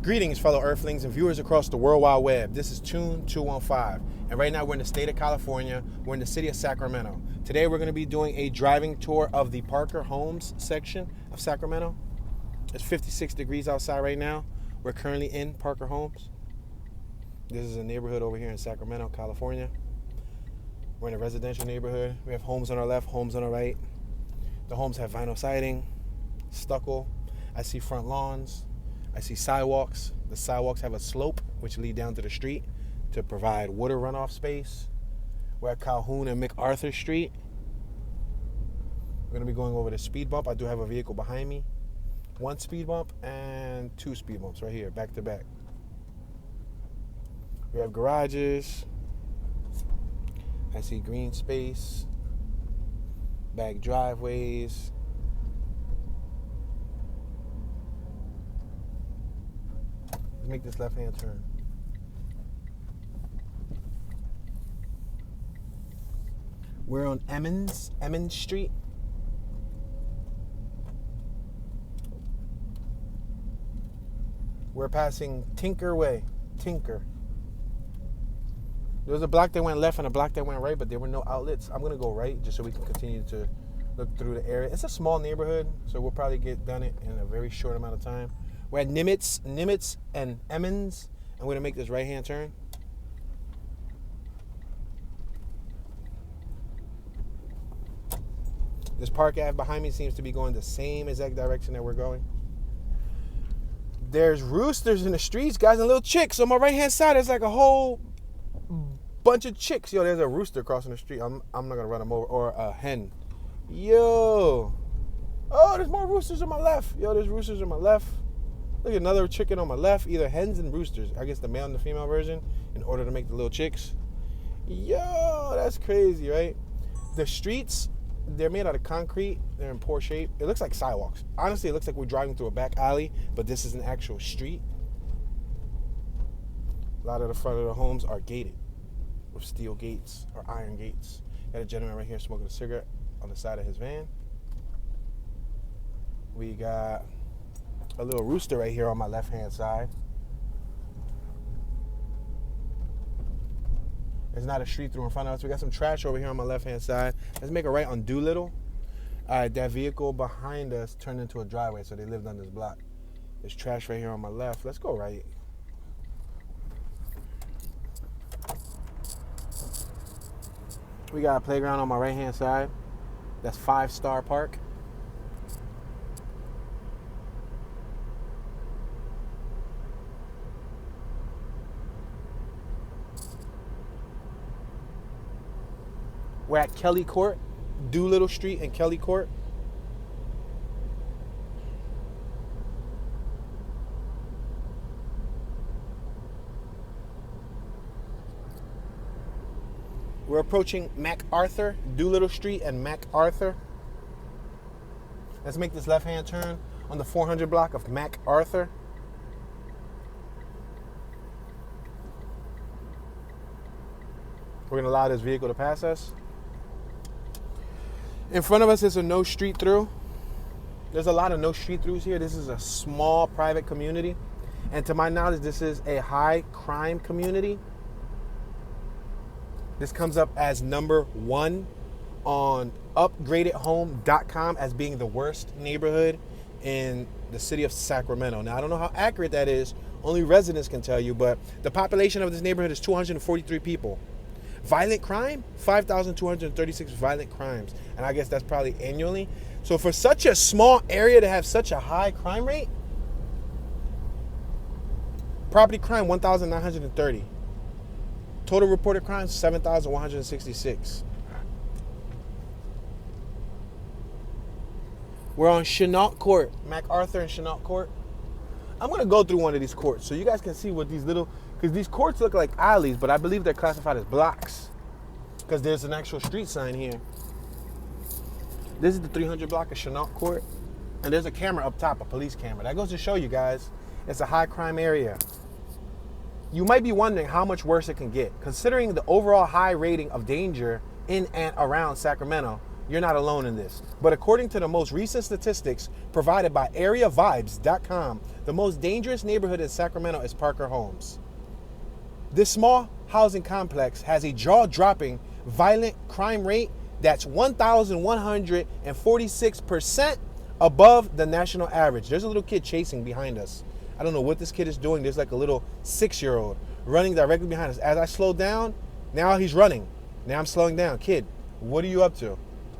Greetings, fellow Earthlings and viewers across the World Wide Web. This is Tune 215, and right now we're in the state of California. We're in the city of Sacramento. Today we're going to be doing a driving tour of the Parker Homes section of Sacramento. It's 56 degrees outside right now. We're currently in Parker Homes. This is a neighborhood over here in Sacramento, California. We're in a residential neighborhood. We have homes on our left, homes on our right. The homes have vinyl siding, stucco. I see front lawns. I see sidewalks. The sidewalks have a slope which lead down to the street to provide water runoff space. We're at Calhoun and MacArthur Street. We're going to be going over the speed bump. I do have a vehicle behind me. One speed bump and two speed bumps right here, back to back. We have garages. I see green space, back driveways. Let's make this left-hand turn. We're on Emmons Street. We're passing Tinker Way. Tinker. There was a block that went left and a block that went right, but there were no outlets. I'm going to go right just so we can continue to look through the area. It's a small neighborhood, so we'll probably get done it in a very short amount of time. We're at Nimitz and Emmons, and we're going to make this right-hand turn. This Park Ave behind me seems to be going the same exact direction that we're going. There's roosters in the streets, guys, and little chicks. On my right-hand side, there's like a whole bunch of chicks. Yo, there's a rooster crossing the street. I'm not going to run them over. Or a hen. Yo. Oh, there's more roosters on my left. Yo, there's roosters on my left. Look at another chicken on my left. Either hens and roosters. I guess the male and the female version in order to make the little chicks. Yo, that's crazy, right? The streets, they're made out of concrete. They're in poor shape. It looks like sidewalks. Honestly, it looks like we're driving through a back alley, but this is an actual street. A lot of the front of the homes are gated with steel gates or iron gates. Got a gentleman right here smoking a cigarette on the side of his van. We got a little rooster right here on my left-hand side. There's not a street through in front of us. We got some trash over here on my left-hand side. Let's make a right on Doolittle. All right, that vehicle behind us turned into a driveway, so they lived on this block. There's trash right here on my left. Let's go right. We got a playground on my right-hand side. That's 5 Star Park. We're at Kelly Court, Doolittle Street and Kelly Court. We're approaching MacArthur, Doolittle Street and MacArthur. Let's make this left-hand turn on the 400 block of MacArthur. We're going to allow this vehicle to pass us. In front of us is a no street through. There's a lot of no street throughs here. This is a small private community. And to my knowledge, this is a high crime community. This comes up as number 1 on upgradedhome.com as being the worst neighborhood in the city of Sacramento. Now, I don't know how accurate that is. Only residents can tell you, but the population of this neighborhood is 243 people. Violent crime, 5,236 violent crimes. And I guess that's probably annually. So for such a small area to have such a high crime rate, property crime, 1,930. Total reported crimes, 7,166. We're on Chenault Court, MacArthur and Chenault Court. I'm going to go through one of these courts so you guys can see what these little... Because these courts look like alleys, but I believe they're classified as blocks. Because there's an actual street sign here. This is the 300 block of Chenault Court. And there's a camera up top, a police camera. That goes to show you guys, it's a high crime area. You might be wondering how much worse it can get. Considering the overall high rating of danger in and around Sacramento, you're not alone in this. But according to the most recent statistics provided by areavibes.com, the most dangerous neighborhood in Sacramento is Parker Homes. This small housing complex has a jaw-dropping violent crime rate that's 1,146% above the national average. There's a little kid chasing behind us. I don't know what this kid is doing. There's like a little 6-year-old running directly behind us. As I slow down, now he's running. Now I'm slowing down. Kid, what are you up to?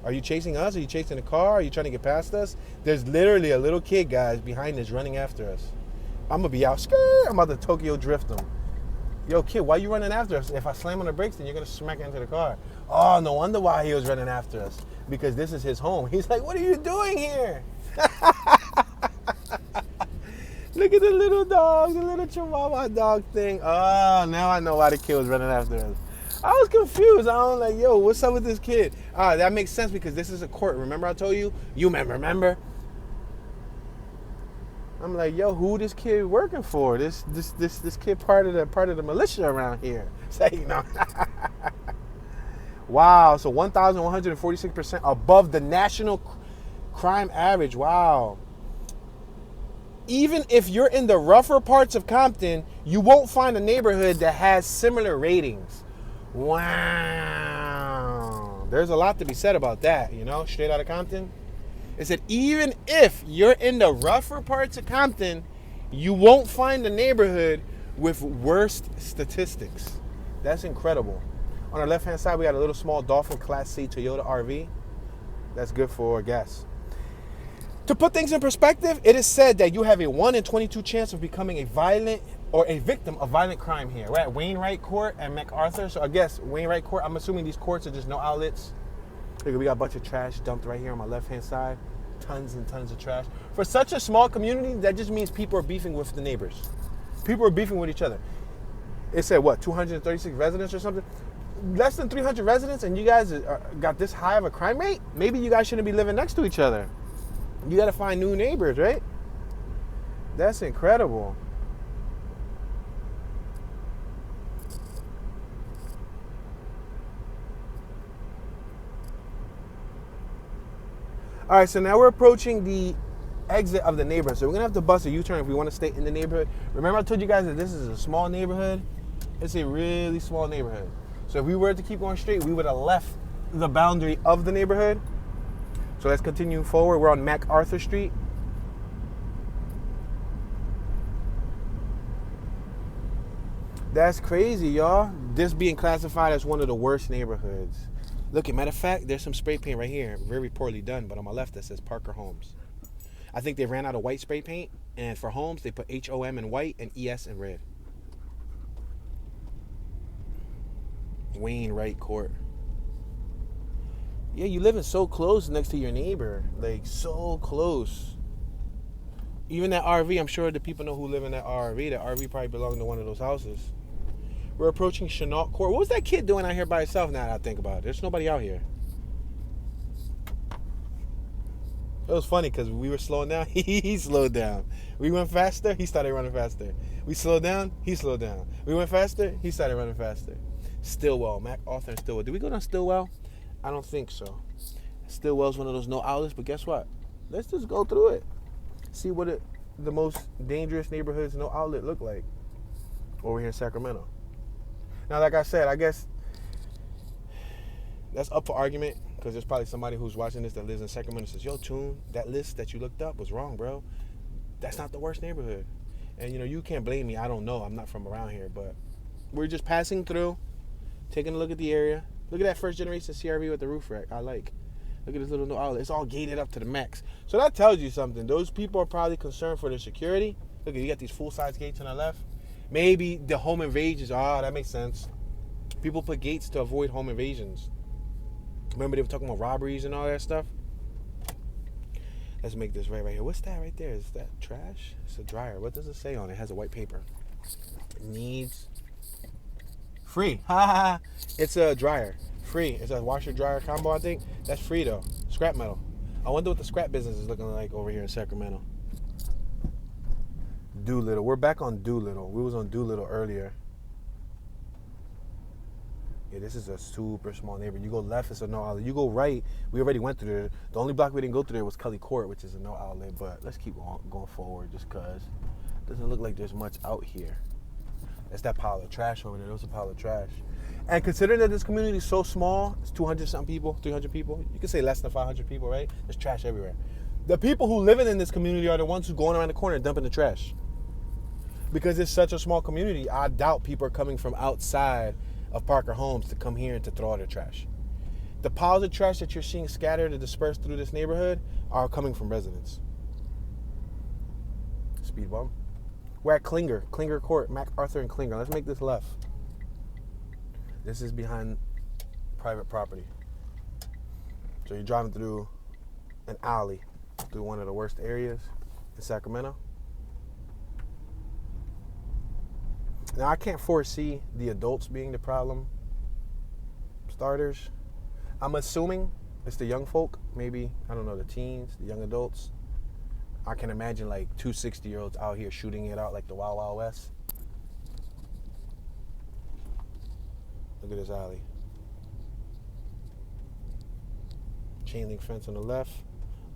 Are you chasing us? Are you chasing the car? Are you trying to get past us? There's literally a little kid, guys, behind us running after us. I'm going to be out. I'm about to Tokyo drift him. Yo, kid, why are you running after us? If I slam on the brakes, then you're going to smack into the car. Oh, no wonder why he was running after us. Because this is his home. He's like, what are you doing here? Look at the little dog, the little Chihuahua dog thing. Oh, now I know why the kid was running after us. I was confused. I was like, yo, what's up with this kid? That makes sense because this is a court. Remember I told you? You remember? I'm like, yo, who this kid working for? This kid part of the militia around here. Say, you know. Wow, so 1,146% above the national crime average. Wow. Even if you're in the rougher parts of Compton, you won't find a neighborhood that has similar ratings. Wow. There's a lot to be said about that, you know, straight out of Compton. It said even if you're in the rougher parts of Compton, you won't find a neighborhood with worst statistics. That's incredible. On our left-hand side, we got a little small Dolphin Class C Toyota RV. That's good for gas. To put things in perspective, it is said that you have a 1 in 22 chance of becoming a violent or a victim of violent crime here. We're at Wainwright Court and MacArthur. So I guess Wainwright Court, I'm assuming these courts are just no outlets. We got a bunch of trash dumped right here on my left-hand side. Tons and tons of trash. For such a small community, that just means people are beefing with the neighbors. People are beefing with each other. It said, what, 236 residents or something? Less than 300 residents and you guys got this high of a crime rate? Maybe you guys shouldn't be living next to each other. You got to find new neighbors, right? That's incredible. All right, so now we're approaching the exit of the neighborhood. So we're going to have to bust a U-turn if we want to stay in the neighborhood. Remember I told you guys that this is a small neighborhood? It's a really small neighborhood. So if we were to keep going straight, we would have left the boundary of the neighborhood. So let's continue forward. We're on MacArthur Street. That's crazy, y'all. This being classified as one of the worst neighborhoods. Look, as a matter of fact, there's some spray paint right here. Very poorly done, but on my left that says Parker Homes. I think they ran out of white spray paint, and for homes, they put HOM in white and ES in red. Wainwright Court. Yeah, you living so close next to your neighbor. Like, so close. Even that RV, I'm sure the people know who live in that RV. That RV probably belonged to one of those houses. We're approaching Chenault Court. What was that kid doing out here by himself now that I think about it? There's nobody out here. It was funny because we were slowing down. He slowed down. We went faster. He started running faster. We slowed down. He slowed down. We went faster. He started running faster. Stillwell. MacArthur and Stillwell. Did we go down Stillwell? I don't think so. Stillwell's one of those no outlets, but guess what? Let's just go through it. See what the most dangerous neighborhoods no outlet look like over here in Sacramento. Now, like I said, I guess that's up for argument because there's probably somebody who's watching this that lives in Sacramento and says, yo, Tune, that list that you looked up was wrong, bro. That's not the worst neighborhood. And, you know, you can't blame me. I don't know. I'm not from around here, but we're just passing through, taking a look at the area. Look at that first generation CRV with the roof rack. I like. Look at this little no outlet. It's all gated up to the max. So that tells you something. Those people are probably concerned for their security. Look at you got these full-size gates on the left. Maybe the home invasions. That makes sense. People put gates to avoid home invasions. Remember they were talking about robberies and all that stuff? Let's make this right here. What's that right there? Is that trash? It's a dryer. What does it say on it? It has a white paper. It needs free. It's a dryer. Free. It's a washer dryer combo, I think. That's free though. Scrap metal. I wonder what the scrap business is looking like over here in Sacramento. Doolittle. We're back on Doolittle. We was on Doolittle earlier. Yeah, this is a super small neighborhood. You go left, it's a no outlet. You go right, we already went through there. The only block we didn't go through there was Kelly Court, which is a no outlet. But let's keep going forward just because it doesn't look like there's much out here. That's that pile of trash over there. There's a pile of trash. And considering that this community is so small, it's 200-something people, 300 people. You could say less than 500 people, right? There's trash everywhere. The people who live in this community are the ones who going around the corner and dumping the trash. Because it's such a small community, I doubt people are coming from outside of Parker Homes to come here and to throw out their trash. The piles of trash that you're seeing scattered and dispersed through this neighborhood are coming from residents. Speed bump. We're at Klinger Court, MacArthur and Klinger. Let's make this left. This is behind private property. So you're driving through an alley through one of the worst areas in Sacramento. Now, I can't foresee the adults being the problem starters. I'm assuming it's the young folk, maybe, I don't know, the teens, the young adults. I can imagine like 2 60-year-olds out here shooting it out like the Wild Wild West. Look at this alley. Chain link fence on the left,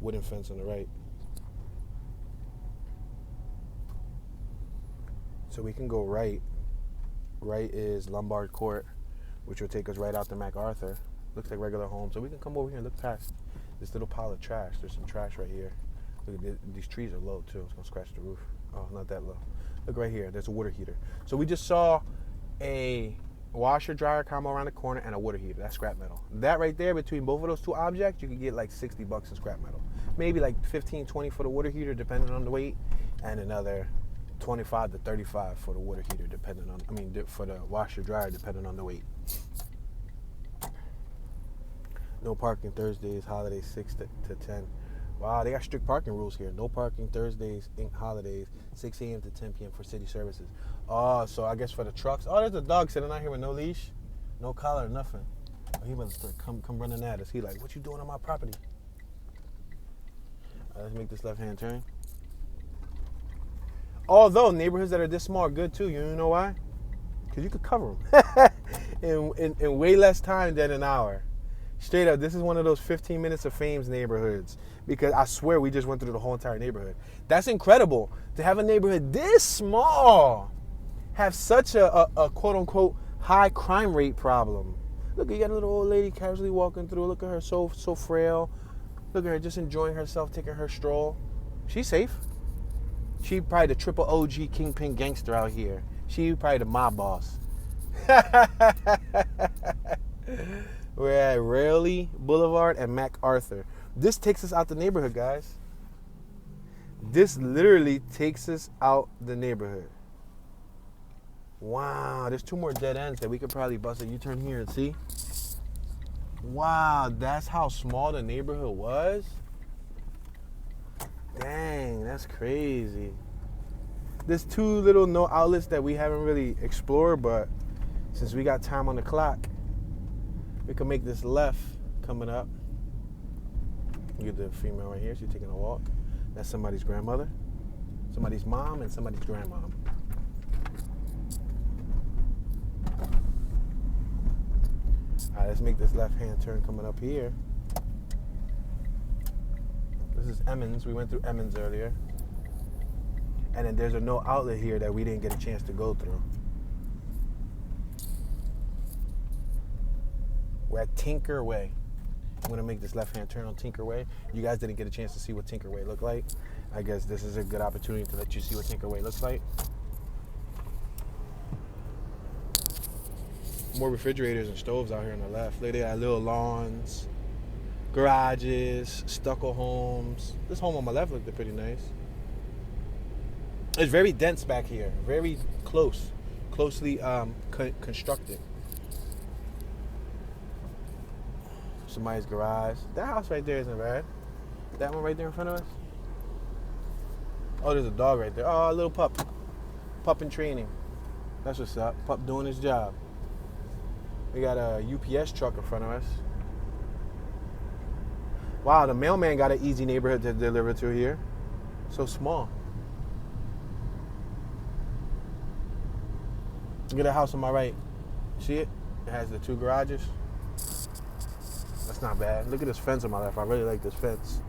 wooden fence on the right. So we can go right. Right is Lombard Court, which will take us right out to MacArthur. Looks like regular home. So we can come over here and look past this little pile of trash. There's some trash right here. Look at these trees are low too. It's gonna scratch the roof. Oh, not that low. Look right here. There's a water heater. So we just saw a washer dryer combo around the corner and a water heater. That's scrap metal. That right there, between both of those two objects, you can get like $60 in scrap metal. Maybe like 15, 20 for the water heater, depending on the weight, and another 25 to 35 for the water heater, depending on, for the washer dryer, depending on the weight. No parking Thursdays, holidays 6 to 10. Wow, they got strict parking rules here. No parking Thursdays, holidays, 6 a.m. to 10 p.m. for city services. Oh, so I guess for the trucks. Oh, there's a dog sitting out here with no leash, no collar, nothing. Oh, he must come running at us. He like, what you doing on my property? All right, let's make this left-hand turn. Although neighborhoods that are this small are good too. You know why? Because you could cover them in way less time than an hour. Straight up, this is one of those 15 minutes of fame's neighborhoods, because I swear we just went through the whole entire neighborhood. That's incredible to have a neighborhood this small have such a quote-unquote high crime rate problem. Look, you got a little old lady casually walking through. Look at her, so frail. Look at her just enjoying herself, taking her stroll. She's safe. She probably the triple OG kingpin gangster out here. She probably the mob boss. We're at Raleigh Boulevard and MacArthur. This takes us out the neighborhood, guys. This literally takes us out the neighborhood. Wow, there's 2 more dead ends that we could probably bust a U-turn here and see. Wow, that's how small the neighborhood was? Dang, that's crazy. There's 2 little no outlets that we haven't really explored, but since we got time on the clock, we can make this left coming up. You get the female right here. She's taking a walk. That's somebody's grandmother, somebody's mom, and somebody's grandmom. All right, let's make this left-hand turn coming up here. This is Emmons. We went through Emmons earlier. And then there's a no outlet here that we didn't get a chance to go through. We're at Tinker Way. I'm gonna make this left-hand turn on Tinker Way. You guys didn't get a chance to see what Tinker Way looked like. I guess this is a good opportunity to let you see what Tinker Way looks like. More refrigerators and stoves out here on the left. Look, they got little lawns, garages, stucco homes. This home on my left looked pretty nice. It's very dense back here. Very closely constructed. Somebody's garage. That house right there isn't bad. That one right there in front of us. Oh, there's a dog right there. Oh, a little pup. Pup in training. That's what's up. Pup doing his job. We got a UPS truck in front of us. Wow, the mailman got an easy neighborhood to deliver to here. So small. Look at the house on my right. See it? It has the 2 garages. That's not bad. Look at this fence on my left. I really like this fence.